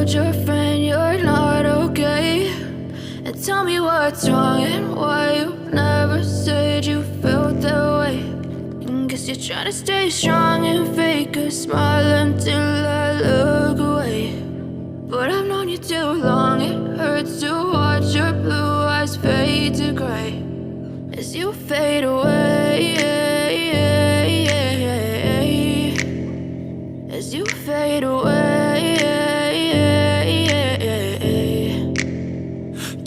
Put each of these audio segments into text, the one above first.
told your friend you're not okay? And tell me what's wrong and why you never said you felt that way. And guess you're trying to stay strong and fake a smile until I look away. But I've known you too long, it hurts to watch your blue eyes fade to gray as you fade away, as you fade away.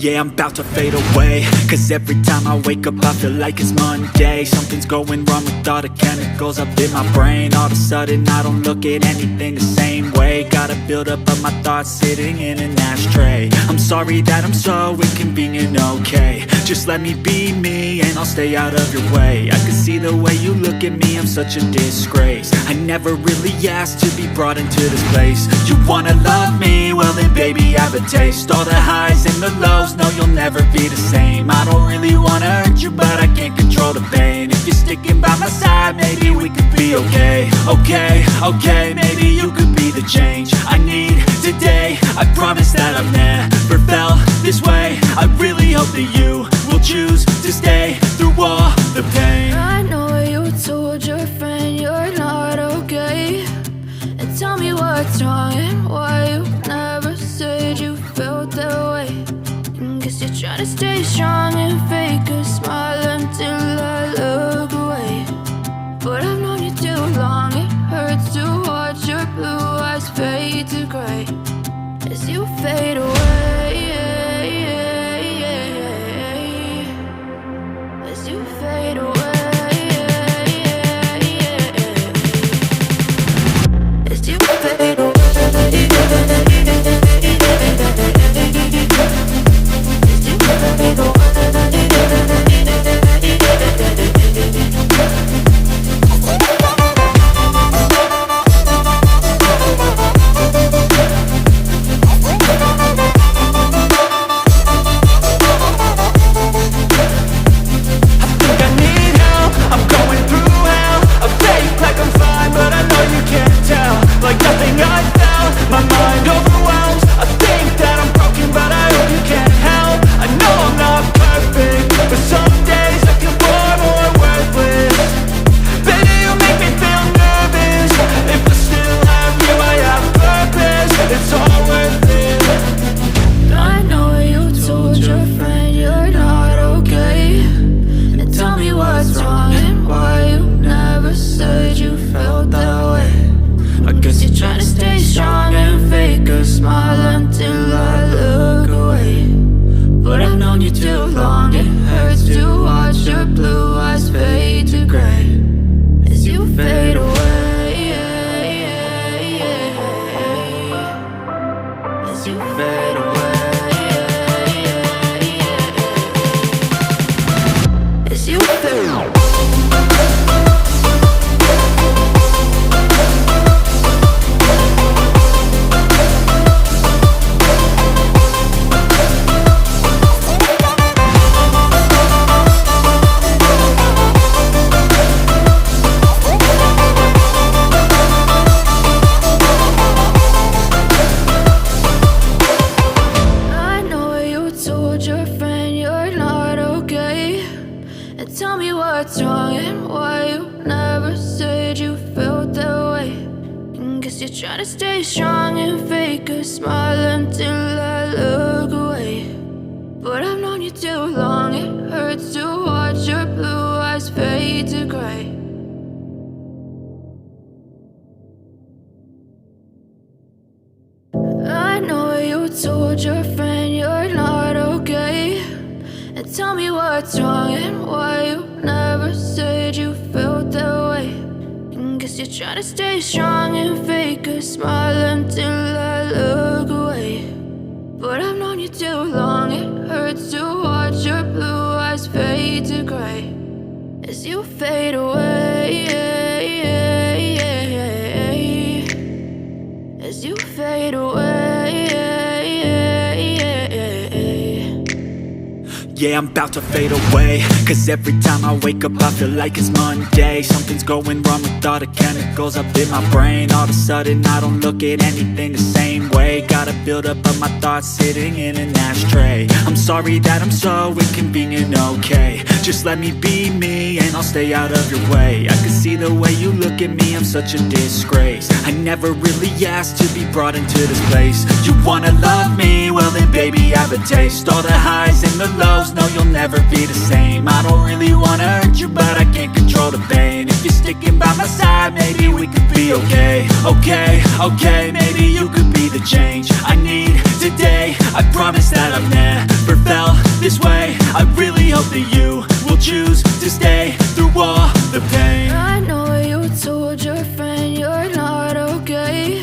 Yeah, I'm about to fade away, cause every time I wake up I feel like it's Monday. Something's going wrong with all the chemicals up in my brain. All of a sudden I don't look at anything the same way. Got a buildup of my thoughts sitting in an ashtray. I'm sorry that I'm so inconvenient, okay? Just let me be me and I'll stay out of your way. I can see the way you look at me, I'm such a disgrace. I never really asked to be brought into this place. You wanna love me? Well then baby, have a taste. All the highs and the lows, no, you'll never be the same. I don't really wanna hurt you, but I can't control the pain. If you're sticking by my side, maybe we could be okay. Okay, maybe you could be the change I need today. I promise that I've never felt this way. I really hope that you will choose to stay through all the pain. I know you told your friend you're not okay. And tell me what's wrong and why you never said you felt that way. And guess you're trying to stay strong and fake a smile until I look away. But I've known you too long, it hurts to watch your blue eyes fade to gray as you fade away, as you fade away, as you fade away. Yeah, I'm about to fade away, cause every time I wake up I feel like it's Monday. Something's going wrong with all the chemicals up in my brain. All of a sudden I don't look at anything the same way. day. Got a buildup of my thoughts sitting in an ashtray. I'm sorry that I'm so inconvenient, okay. Just let me be me and I'll stay out of your way. I can see the way you look at me, I'm such a disgrace. I never really asked to be brought into this place. You wanna love me? Well then baby, have a taste. All the highs and the lows, no you'll never be the same. I don't really wanna hurt you, but I can't control the pain. If you're sticking by my side, maybe we could be okay. Okay, maybe you could be the change I need today. I promise that I've never felt this way. I really hope that you will choose to stay through all the pain. I know you told your friend you're not okay,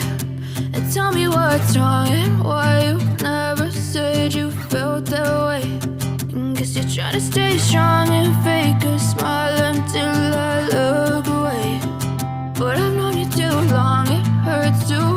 and tell me what's wrong and why you never said you felt that way. Guess you're trying to stay strong and fake a smile until I look away. But I've known you too long, it hurts to